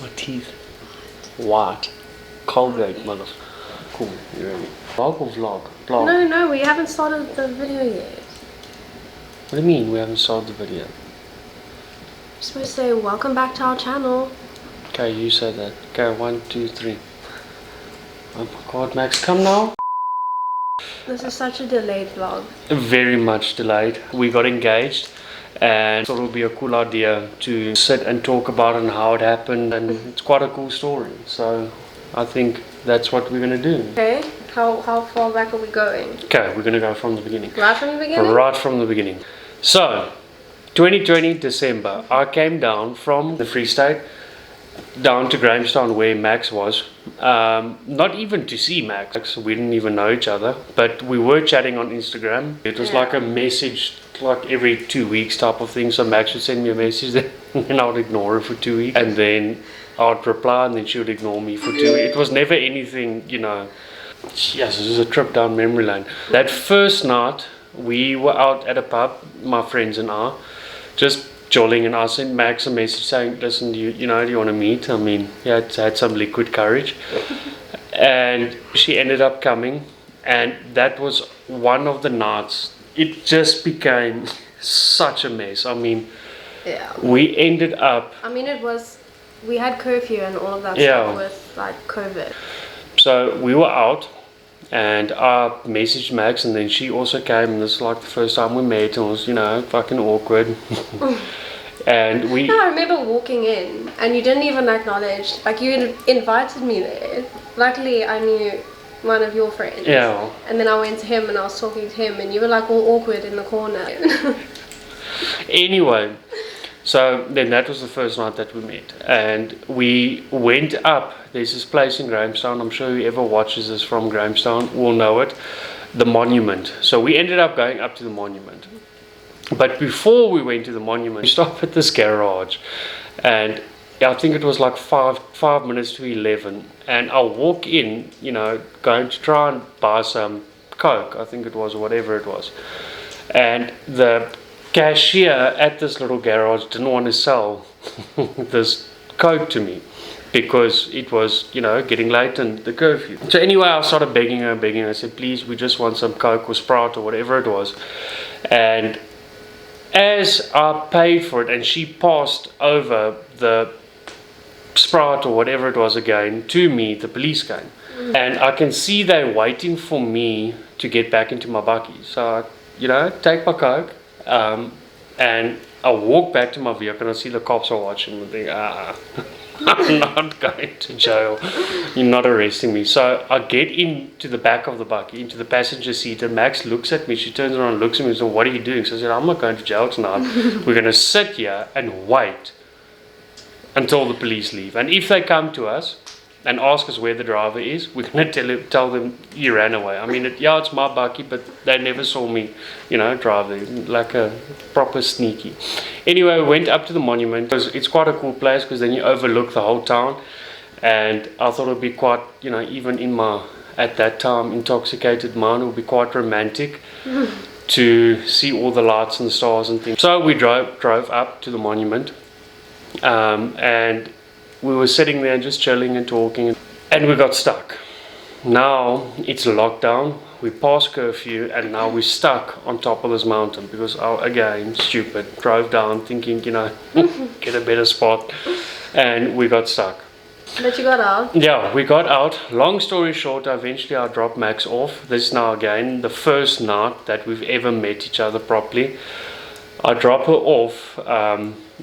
My teeth. White. Colgate, mother. Cool, you ready? Vlog or vlog? Vlog. No, we haven't started the video yet. What do you mean we haven't started the video? You're supposed to say, welcome back to our channel. Okay, you say that. Okay, 1, 2, 3. Oh my god, Max, come now. This is such a delayed vlog. Very much delayed. We got engaged and thought it would be a cool idea to sit and talk about it and how it happened, and it's quite a cool story. So I think that's what we're going to do. Okay, how far back are we going? Okay, we're going to go from the beginning. Right from the beginning? Right from the beginning. So, 2020 December, I came down from the Free State down to Grahamstown where Max was. Not even to see Max, we didn't even know each other, but we were chatting on Instagram. It was like a message, like every 2 weeks type of thing. So Max would send me a message, then I would ignore her for 2 weeks, and then I would reply, and then she would ignore me for 2 weeks. It was never anything, you know. Yes, this is a trip down memory lane. That first night, we were out at a pub, my friends and I, just jolling, and I sent Max a message saying, listen, do you want to meet? I mean, yeah, it's had some liquid courage. And she ended up coming, and that was one of the nights. It just became such a mess. I mean, we ended up... I mean, we had curfew and all of that stuff with like COVID. So we were out, and I messaged Max, and then she also came, and this was like the first time we met, and it was, fucking awkward. And we... No, I remember walking in, and you didn't even acknowledge, like you had invited me there. Luckily, I knew one of your friends. Yeah. And then I went to him, and I was talking to him, and you were like all awkward in the corner. Anyway, so then that was the first night that we met, and we went up. There's this place in Grahamstown, I'm sure whoever watches this from Grahamstown will know it, the Monument. So we ended up going up to the Monument. But before we went to the Monument, we stopped at this garage, and I think it was like 5 minutes to 11, and I walk in, going to try and buy some Coke, I think it was, or whatever it was, and the cashier at this little garage didn't want to sell this Coke to me because it was, getting late and the curfew. So anyway, I started begging her. I said, please, we just want some Coke or Sprite or whatever it was. And as I paid for it, and she passed over the Sprite or whatever it was again to me, the police came. And I can see they're waiting for me to get back into my bucky. So I, take my Coke, and I walk back to my vehicle, and I see the cops are watching. I think, I'm not going to jail. You're not arresting me. So I get into the back of the bucky, into the passenger seat, and Max looks at me. She turns around and looks at me and says, what are you doing? So I said, I'm not going to jail tonight. We're going to sit here and wait until the police leave. And if they come to us and ask us where the driver is, we're going to tell them you ran away. I mean, it's my bucky, but they never saw me, drive there, like a proper sneaky. Anyway, we went up to the Monument. It's quite a cool place because then you overlook the whole town. And I thought it would be quite, even in my, at that time, intoxicated mind, it would be quite romantic to see all the lights and stars and things. So we drove up to the Monument, and we were sitting there just chilling and talking, and we got stuck. Now it's lockdown, we passed curfew, and now we're stuck on top of this mountain because again, stupid, drove down thinking, get a better spot, and we got stuck. But you got out? Yeah, we got out. Long story short, eventually I dropped Max off. This is now again the first night that we've ever met each other properly. I drop her off,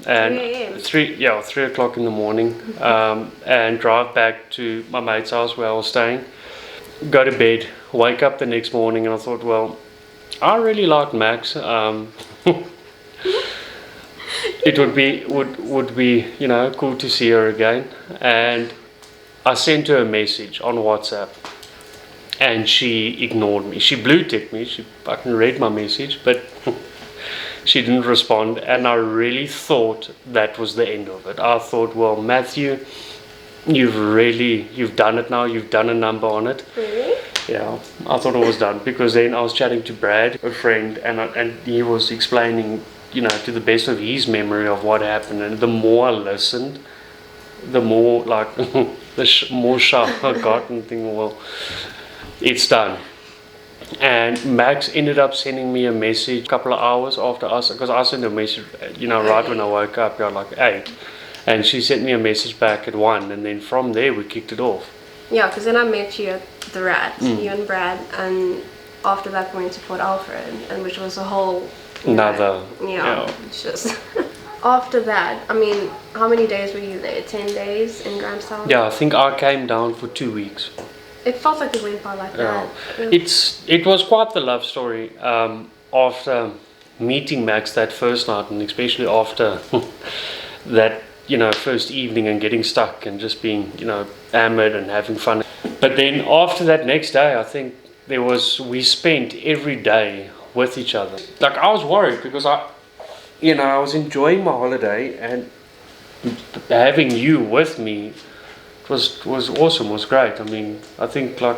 and 3 o'clock in the morning, and drive back to my mate's house where I was staying, go to bed, wake up the next morning, and I thought, well, I really like Max. It would be cool to see her again. And I sent her a message on WhatsApp, and she ignored me. She blue ticked me. She fucking read my message, but she didn't respond, and I really thought that was the end of it. I thought, well, Matthew, you've done it now. You've done a number on it. Really? Yeah, I thought it was done, because then I was chatting to Brad, a friend, and he was explaining, to the best of his memory of what happened. And the more I listened, the more like more sharp I got and think, well, it's done. And Max ended up sending me a message a couple of hours after us, because I sent a message, right when I woke up, like 8, and she sent me a message back at 1, and then from there we kicked it off. Yeah, because then I met you at the Rat, you and Brad, and after that we went to Port Alfred, and which was a whole Another, it's just after that, I mean, how many days were you there? 10 days in Grahamstown? Yeah, I think I came down for 2 weeks. It felt like it went by like that. It was quite the love story. After meeting Max that first night, and especially after that, first evening and getting stuck and just being, hammered and having fun. But then after that next day, I think we spent every day with each other. Like, I was worried because I was enjoying my holiday, and having you with me was awesome, was great. I mean, I think like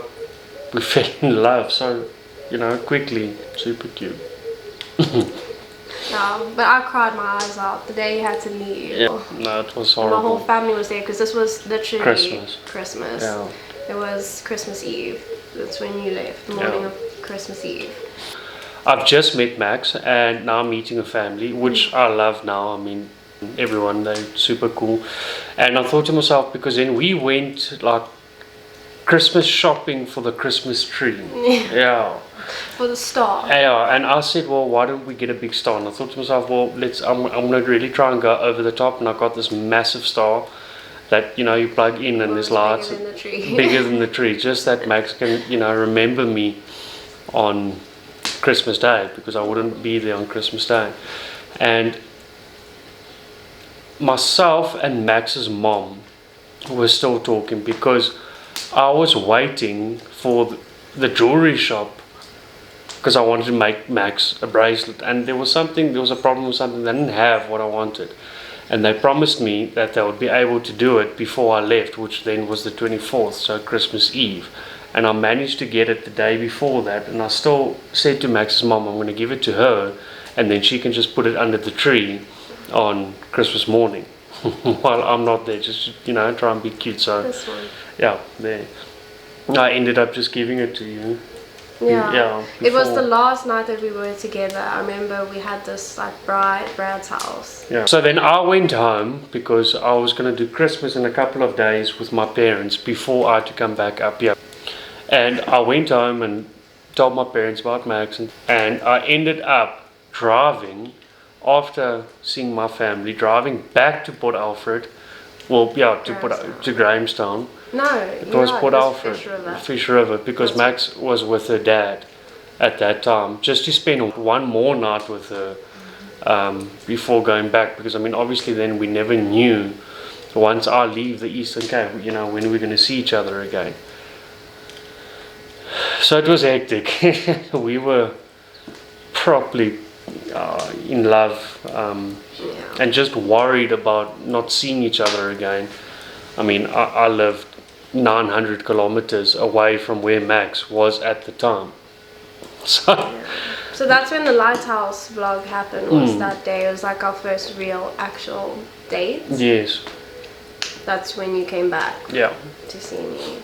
we fell in love so, quickly. Super cute. Yeah, but I cried my eyes out the day you had to leave. Yeah, no, it was horrible. My whole family was there because this was literally Christmas. Yeah. It was Christmas Eve. That's when you left, the morning of Christmas Eve. I've just met Max, and now I'm meeting a family, which I love now. I mean, everyone, they're super cool. And I thought to myself, because then we went like Christmas shopping for the Christmas tree. Yeah. For the star. Yeah, and I said, well, why don't we get a big star? And I thought to myself, well, I'm going to really try and go over the top. And I got this massive star that, you plug in, and there's lights. Bigger than the tree. Bigger than the tree. Just that Max can, remember me on Christmas Day, because I wouldn't be there on Christmas Day. And myself and Max's mom were still talking, because I was waiting for the jewelry shop, because I wanted to make Max a bracelet, and there was a problem with something. They didn't have what I wanted, and they promised me that they would be able to do it before I left, which then was the 24th, so Christmas Eve. And I managed to get it the day before that, and I still said to Max's mom, I'm going to give it to her, and then she can just put it under the tree on Christmas morning while I'm not there, just try and be cute. So this one. Yeah, there. I ended up just giving it to you. Yeah. It was the last night that we were together. I remember we had this like Brad's house. Yeah. So then I went home, because I was going to do Christmas in a couple of days with my parents before I had to come back up here. And I went home and told my parents about Max, and I ended up driving, after seeing my family, driving back to Port Alfred. Well, yeah, to Grahamstown. No, it was Port Alfred, Fish River, because Max was with her dad at that time, just to spend one more night with her before going back. Because I mean, obviously, then we never knew, once I leave the Eastern Cape, when we're going to see each other again. So it was hectic. We were properly in love, and just worried about not seeing each other again. I mean, I lived 900 kilometers away from where Max was at the time. So that's when the Lighthouse vlog happened, was that day. It was like our first real actual date. Yes. That's when you came back. Yeah. To see me.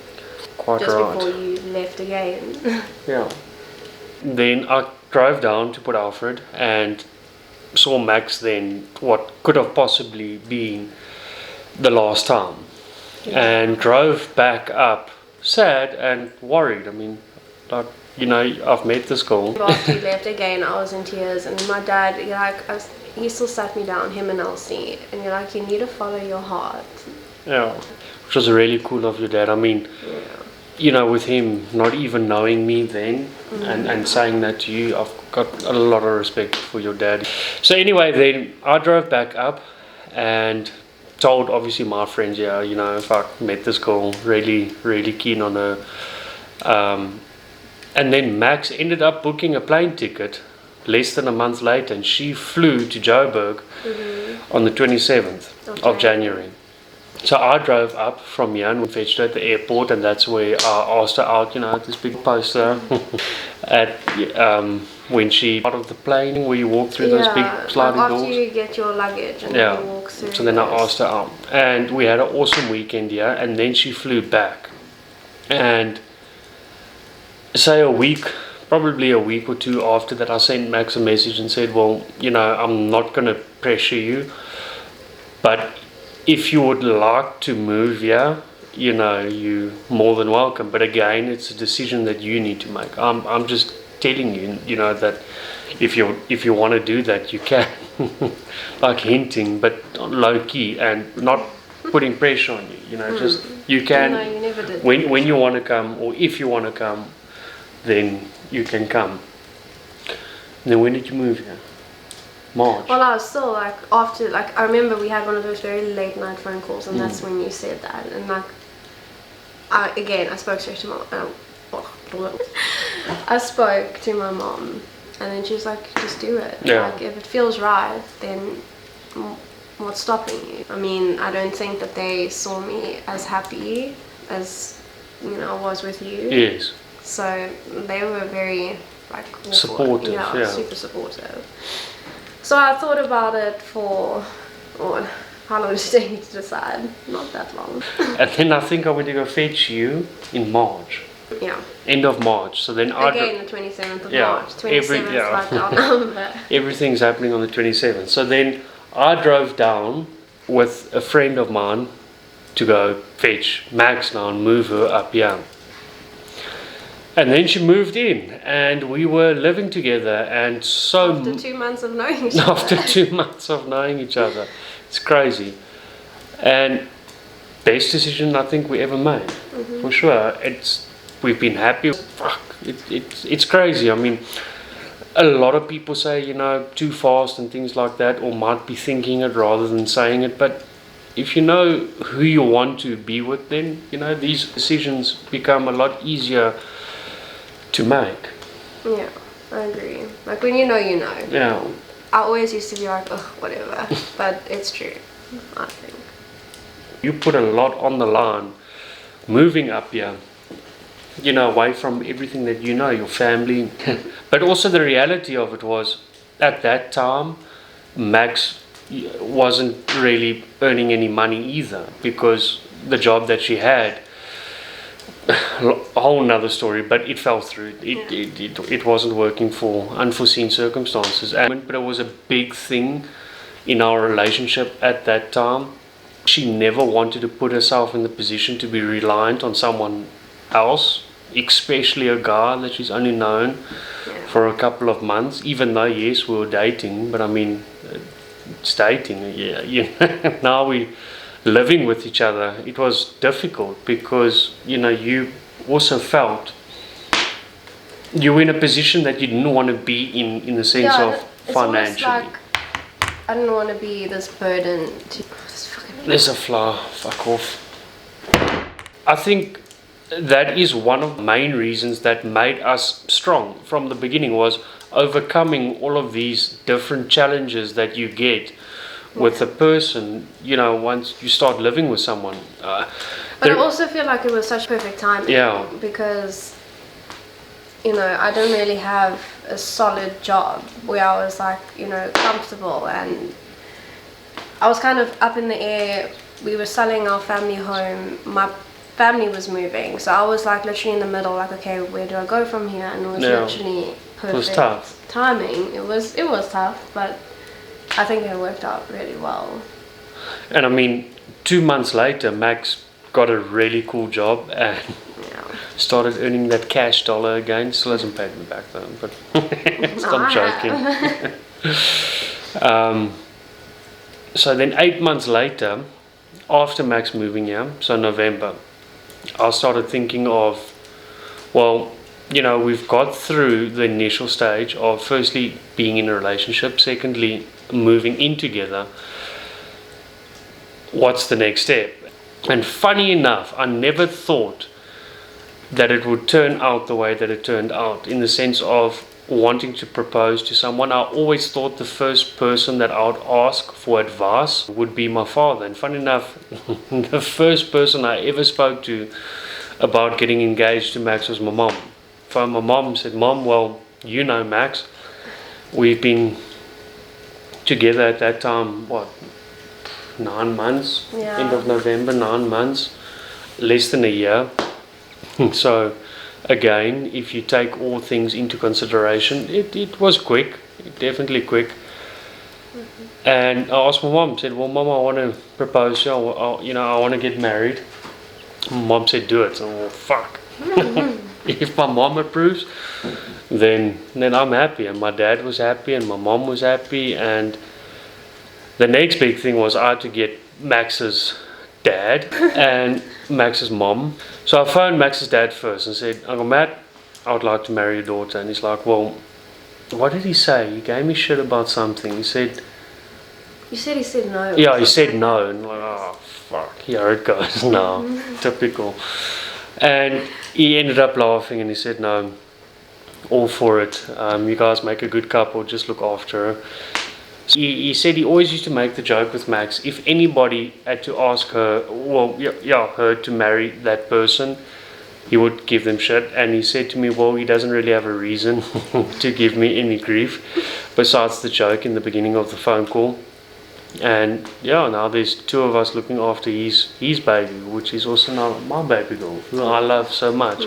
Quite just right. Before you left again. Yeah. Then I drove down to Port Alfred and saw Max then, what could have possibly been the last time. And drove back up sad and worried. I mean, like, I've met this girl. After you left again, I was in tears, and my dad, he still sat me down, him and Elsie, and you're like, you need to follow your heart. Yeah, which was really cool of your dad. I mean, with him not even knowing me then, and saying that to you, I've got a lot of respect for your dad. So anyway, then I drove back up and told obviously my friends, if I met this girl, really, really keen on her. And then Max ended up booking a plane ticket less than a month later, and she flew to Joburg on the 27th of January. So I drove up from here and fetched her at the airport, and that's where I asked her out, this big poster at when she out of the plane, where you walk through those big sliding like doors. after you get your luggage and then you walk through. So then I asked her out, and we had an awesome weekend here, and then she flew back. And say probably a week or two after that, I sent Max a message and said, well, I'm not going to pressure you, but if you would like to move here, you're more than welcome. But again, it's a decision that you need to make. I'm just telling you, that if you want to do that, you can. Like hinting, but low key and not putting pressure on you. Just you can. No, you never did. When you want to come, or if you want to come, then you can come. And then when did you move here? March. Well, I was still like after I remember we had one of those very late night phone calls, and that's when you said that. And I spoke straight to my I spoke to my mom, and then she was like, just do it. Yeah. Like if it feels right, then what's stopping you? I mean, I don't think that they saw me as happy as I was with you. Yes. So they were very supportive. Yeah. Super supportive. So I thought about it for how long did it take me to decide? Not that long. And then I think I went to go fetch you in March. Yeah. End of March. So then the 27th of March. 27th like our number. Everything's happening on the 27th. So then I drove down with a friend of mine to go fetch Max now and move her up here. And then she moved in, and we were living together, and so after 2 months of knowing each other. After 2 months of knowing each other. It's crazy. And best decision I think we ever made. For sure. We've been happy. It's crazy. I mean, a lot of people say, too fast and things like that, or might be thinking it rather than saying it, but if you know who you want to be with, then these decisions become a lot easier to make. Yeah, I agree. Like when you know. Yeah. I always used to be like, oh, whatever. But it's true, I think. You put a lot on the line moving up here, away from everything that your family. But also the reality of it was, at that time, Max wasn't really earning any money either, because the job that she had, a whole nother story, but it fell through. It wasn't working for unforeseen circumstances. But it was a big thing in our relationship at that time. She never wanted to put herself in the position to be reliant on someone else, especially a guy that she's only known for a couple of months, even though, yes, we were dating, but I mean, it's dating. Now we living with each other. It was difficult because you also felt you were in a position that you didn't want to be in the sense of financially. Like, I don't want to be this burden to There's a fly. Fuck off. I think that is one of the main reasons that made us strong from the beginning, was overcoming all of these different challenges that you get with a person, once you start living with someone. But I also feel like it was such perfect timing. Yeah. Because, I don't really have a solid job where I was like, comfortable, and I was kind of up in the air. We were selling our family home. My family was moving. So I was like literally in the middle, like, okay, where do I go from here? And it was literally perfect. It was tough. Timing. It was tough, but I think it worked out really well. And I mean, 2 months later, Max got a really cool job and started earning that cash dollar again. Still hasn't paid me back though, but stop joking. So then 8 months later, after Max moving here, so November, I started thinking of, well, we've got through the initial stage of firstly being in a relationship, secondly moving in together. What's the next step? And funny enough, I never thought that it would turn out the way that it turned out, in the sense of wanting to propose to someone. I always thought the first person that I would ask for advice would be my father. And funny enough, the first person I ever spoke to about getting engaged to Max was my mom. So my mom said, Mom, well, Max, We've been together at that time, what, 9 months? Yeah. End of November, 9 months, less than a year. So again, if you take all things into consideration, it was quick, definitely quick. And I asked my mom, said, well, Mom, I want to propose, I want to get married. Mom said, do it. So, well, fuck. If my mom approves, then I'm happy. And my dad was happy, and my mom was happy. And the next big thing was I had to get Max's dad and Max's mom. So I phoned Max's dad first and said, Uncle Matt, I would like to marry your daughter. And he's like, well, what did he say? He gave me shit about something. He said... You said he said no. Yeah, he said no. And I'm like, oh, fuck. Here it goes now. Typical. And he ended up laughing and he said, no, all for it. You guys make a good couple. Just look after her. He said he always used to make the joke with Max, if anybody had to ask her, her to marry that person, he would give them shit. And he said to me, well, he doesn't really have a reason to give me any grief besides the joke in the beginning of the phone call. And yeah, now there's two of us looking after his baby, which is also now my baby girl, who I love so much.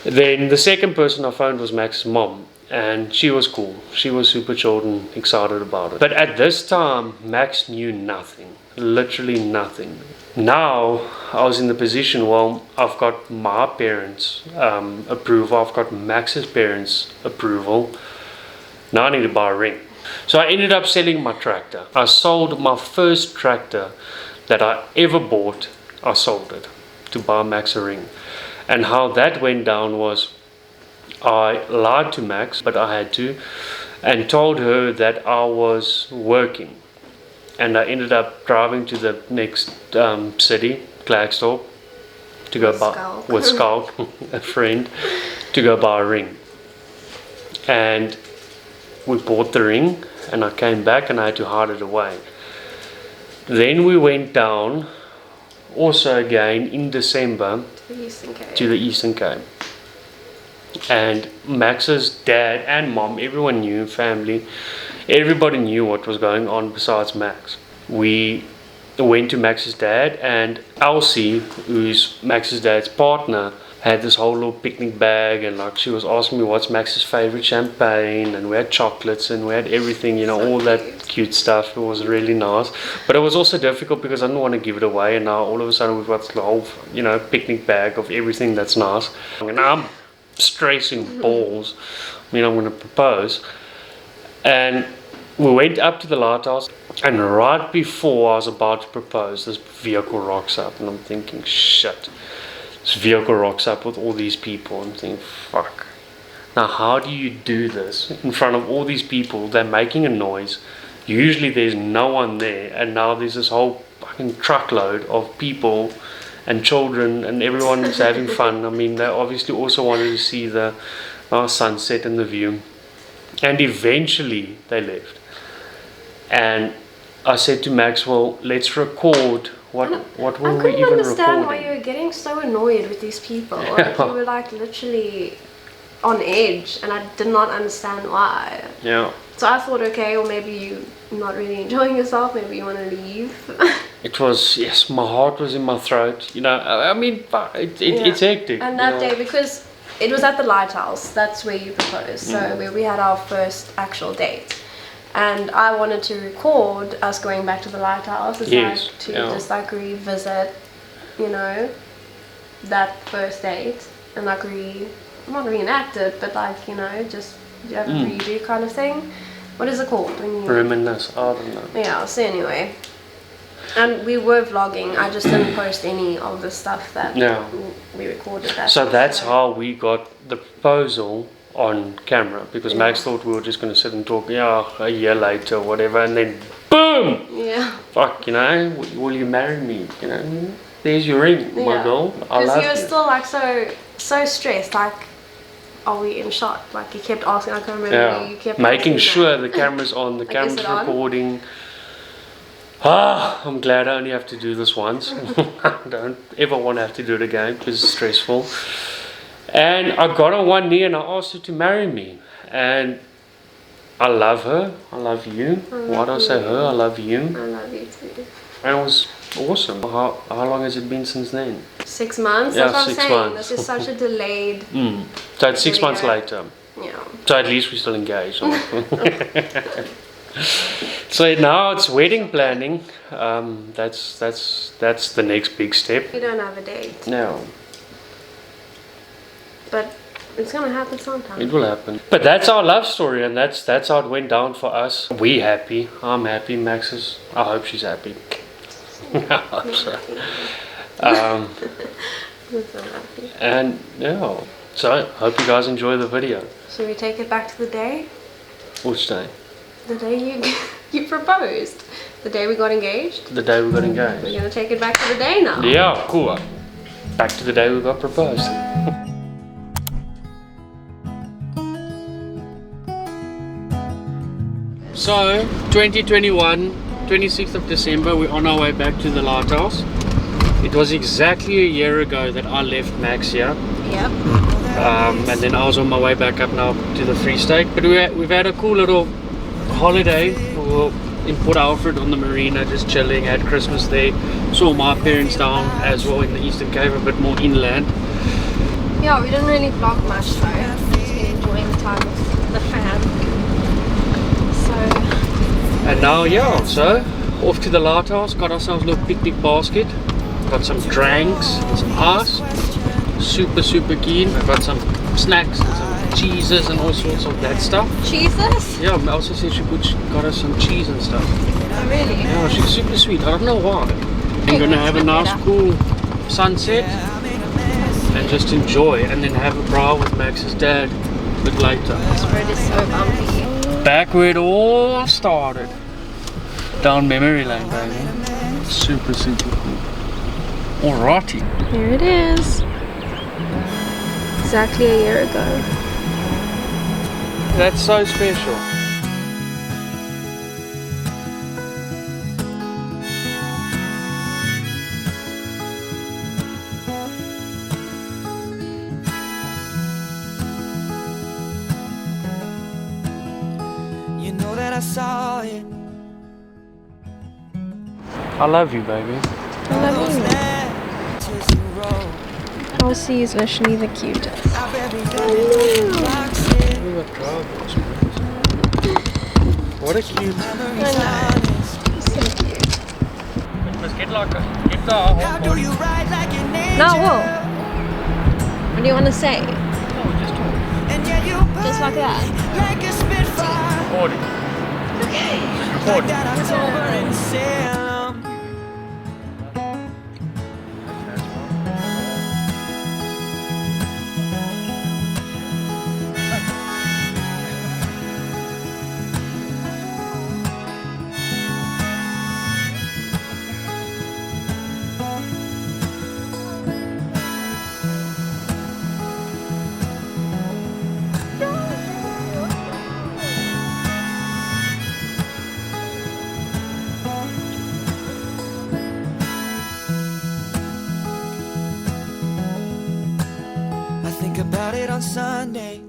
Then the second person I phoned was Max's mom. And she was cool. She was super chilled and excited about it. But at this time, Max knew nothing. Literally nothing. Now, I was in the position, well, I've got my parents' approval. I've got Max's parents' approval. Now I need to buy a ring. So I ended up selling my tractor. I sold my first tractor that I ever bought. I sold it to buy Max a ring. And how that went down was, I lied to Max, but I had to, and told her that I was working. And I ended up driving to the next city, Klerksdorp, to go buy with Skalk, a friend, to go buy a ring. And we bought the ring, and I came back and I had to hide it away. Then we went down, also again in December, to the Eastern Cape. And Max's dad and mom, everyone knew, family, everybody knew what was going on besides Max. We went to Max's dad, and Elsie, who's Max's dad's partner, had this whole little picnic bag, and like she was asking me what's Max's favorite champagne, and we had chocolates and we had everything, so all that cute stuff. It was really nice, but it was also difficult because I didn't want to give it away, and now all of a sudden we've got the whole picnic bag of everything that's nice, and I'm stressing balls. I'm going to propose. And we went up to the lighthouse, and right before I was about to propose, this vehicle rocks up, and I'm thinking, shit, this vehicle rocks up with all these people. I'm thinking, fuck, now how do you do this in front of all these people? They're making a noise, usually there's no one there, and now there's this whole fucking truckload of people and children, and everyone is having fun. I mean, they obviously also wanted to see the sunset and the view. And eventually they left. And I said to Max, well, let's record. What were we even recording? I couldn't understand why you were getting so annoyed with these people. Like, you were like literally on edge, and I did not understand why. Yeah. So I thought, okay, or maybe you're not really enjoying yourself, maybe you want to leave. It was, yes, my heart was in my throat. I mean, it's hectic. And that day, because it was at the lighthouse, that's where you proposed, so where we had our first actual date. And I wanted to record us going back to the lighthouse, just like revisit, that first date, and like not reenact it, but like, just have a redo kind of thing. What is it called? When you reminisce, I don't know. Yeah, so anyway. And we were vlogging, I just didn't post any of the stuff that we recorded that. So that's how we got the proposal on camera, because Max thought we were just going to sit and talk, a year later or whatever, and then boom! Yeah. Fuck, will you marry me? There's your ring, my girl. I love you. Because you were still like so stressed, like, are we in shot? Like, you kept asking, I can't remember, you kept making sure the camera's on, the camera's recording. I'm glad I only have to do this once. I don't ever want to have to do it again because it's stressful. And I got on one knee and I asked her to marry me. And I love her. I love you. Why do I say her? I love you. I love you too. And it was awesome. How long has it been since then? 6 months? Yeah, That's what I'm 6 saying. months. This is such a delayed So it's 6 months video. later. Yeah. So at least we're still engaged. So now it's wedding planning. That's the next big step. We don't have a date. No, But it's gonna happen sometime. it will happen. But that's our love story, and that's how it went down for us. We happy. I'm happy. Max is. I hope she's happy. I hope so. I'm so happy. And yeah. So hope you guys enjoy the video. Should we take it back to the day? Which day? The day you proposed. The day we got engaged. The day we got engaged. We're gonna take it back to the day now. Yeah, cool. Back to the day we got proposed. So, 2021, 26th of December, we're on our way back to the lighthouse. It was exactly a year ago that I left Max here. Yep. And then I was on my way back up now to the Free State. But we've had a cool little holiday. We were in Port Alfred on the marina, just chilling, had Christmas there. Saw my parents down as well in the Eastern Cape, a bit more inland. Yeah, we didn't really vlog much though. Just been enjoying the time with the family. So. And now, yeah, so off to the lighthouse, got ourselves a little picnic basket. Got some drinks and some ice. Super keen. I've got some snacks and some cheeses and all sorts of that stuff. Cheeses? Yeah, I also said she got us some cheese and stuff. Oh really? Yeah, she's super sweet. I don't know why. I'm gonna have a nice cool sunset and just enjoy, and then have a braai with Max's dad a bit later. This road is so bumpy. Back where it all started. Down memory lane, baby. Super cool. Alrighty. Here it is. Exactly a year ago. That's so special. You know that I saw it. I love you, baby. I love you. Elsie is literally the cutest. What a cute. I know. So cute. Let's get the whole body. Now what? What do you want to say? No, just talk. Just like that? Recording. Okay. I think about it on Sunday,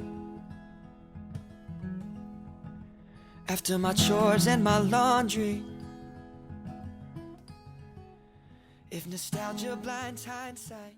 after my chores and my laundry. If nostalgia blinds hindsight,